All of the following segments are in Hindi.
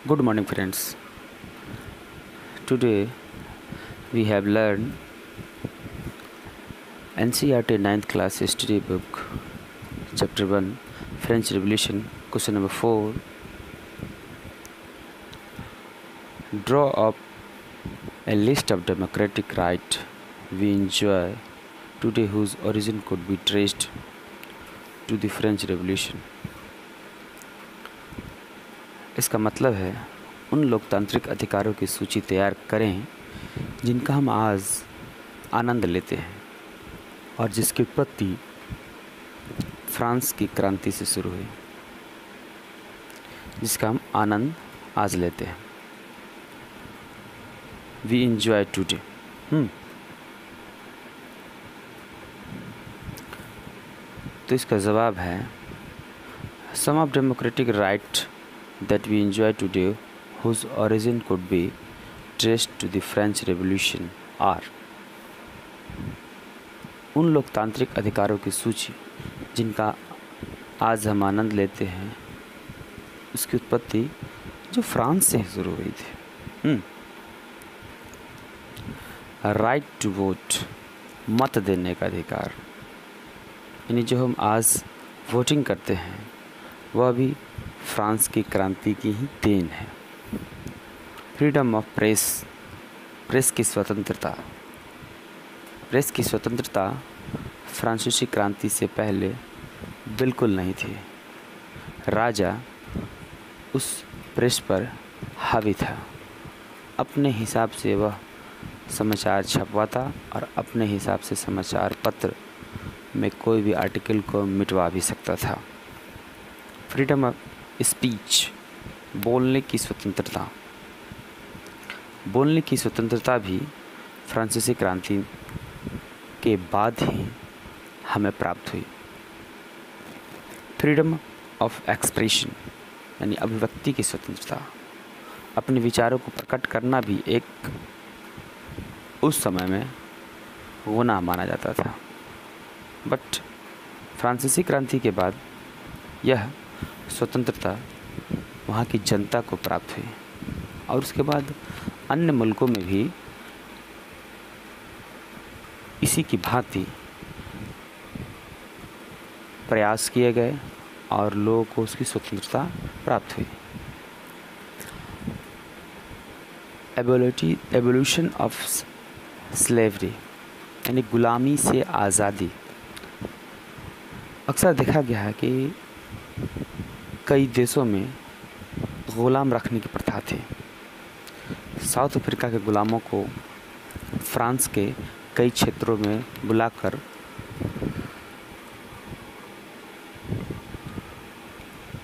Good morning, friends. Today we have learned NCERT 9th class history book, chapter 1, French Revolution, question number 4. Draw up a list of democratic rights we enjoy today whose origin could be traced to the French Revolution. इसका मतलब है उन लोकतांत्रिक अधिकारों की सूची तैयार करें जिनका हम आज आनंद लेते हैं और जिसकी उत्पत्ति फ्रांस की क्रांति से शुरू हुई, जिसका हम आनंद आज लेते हैं। We enjoy today. तो इसका जवाब है some of democratic right that we enjoy today whose origin could be traced to the French Revolution are उन लोकतांत्रिक अधिकारों की सूची जिनका आज हम आनंद लेते हैं, उसकी उत्पत्ति जो फ्रांस से शुरू हुई थी। राइट टू वोट, मत देने का अधिकार, यानी जो हम आज वोटिंग करते हैं वह भी फ्रांस की क्रांति की ही देन है। फ्रीडम ऑफ प्रेस, प्रेस की स्वतंत्रता। प्रेस की स्वतंत्रता फ्रांसीसी क्रांति से पहले बिल्कुल नहीं थी। राजा उस प्रेस पर हावी था। अपने हिसाब से वह समाचार छपवाता और अपने हिसाब से समाचार पत्र में कोई भी आर्टिकल को मिटवा भी सकता था। फ्रीडम ऑफ स्पीच, बोलने की स्वतंत्रता। बोलने की स्वतंत्रता भी फ्रांसीसी क्रांति के बाद ही हमें प्राप्त हुई। फ्रीडम ऑफ एक्सप्रेशन, यानी अभिव्यक्ति की स्वतंत्रता। अपने विचारों को प्रकट करना भी एक उस समय में गुनाह माना जाता था, बट फ्रांसीसी क्रांति के बाद यह स्वतंत्रता वहाँ की जनता को प्राप्त हुई और उसके बाद अन्य मुल्कों में भी इसी की भांति प्रयास किए गए और लोगों को उसकी स्वतंत्रता प्राप्त हुई। एवोल्यूशन ऑफ स्लेवरी, यानी गुलामी से आज़ादी। अक्सर देखा गया है कि कई देशों में ग़ुलाम रखने की प्रथा थी। साउथ अफ्रीका के ग़ुलामों को फ्रांस के कई क्षेत्रों में बुलाकर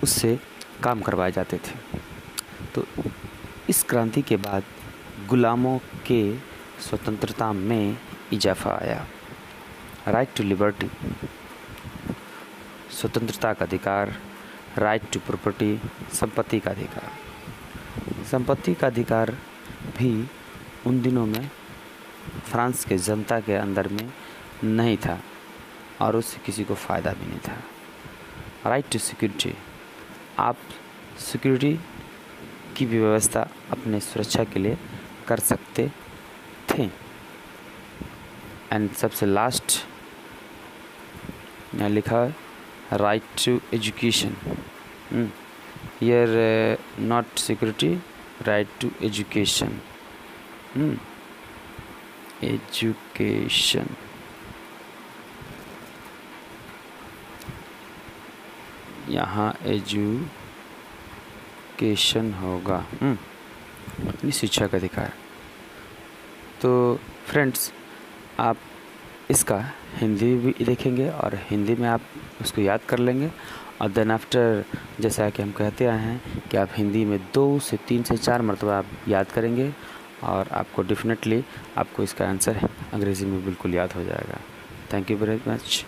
उससे काम करवाए जाते थे। तो इस क्रांति के बाद ग़ुलामों के स्वतंत्रता में इजाफा आया। राइट टू लिबर्टी, स्वतंत्रता का अधिकार। राइट टू प्रॉपर्टी, संपत्ति का अधिकार। संपत्ति का अधिकार भी उन दिनों में फ्रांस के जनता के अंदर में नहीं था और उससे किसी को फ़ायदा भी नहीं था। राइट टू सिक्योरिटी, आप सिक्योरिटी की व्यवस्था अपने सुरक्षा के लिए कर सकते थे। एंड सबसे लास्ट यहाँ लिखा है right to education. Here not security, right to education. Education. यहाँ एजुकेशन होगा, यानी शिक्षा का अधिकार। तो फ्रेंड्स, आप इसका हिंदी भी देखेंगे और हिंदी में आप उसको याद कर लेंगे और देन आफ्टर, जैसा कि हम कहते आए हैं कि आप हिंदी में 2 से 3 से 4 मरतबा आप याद करेंगे और आपको डेफिनेटली आपको इसका आंसर अंग्रेज़ी में बिल्कुल याद हो जाएगा। Thank you very much.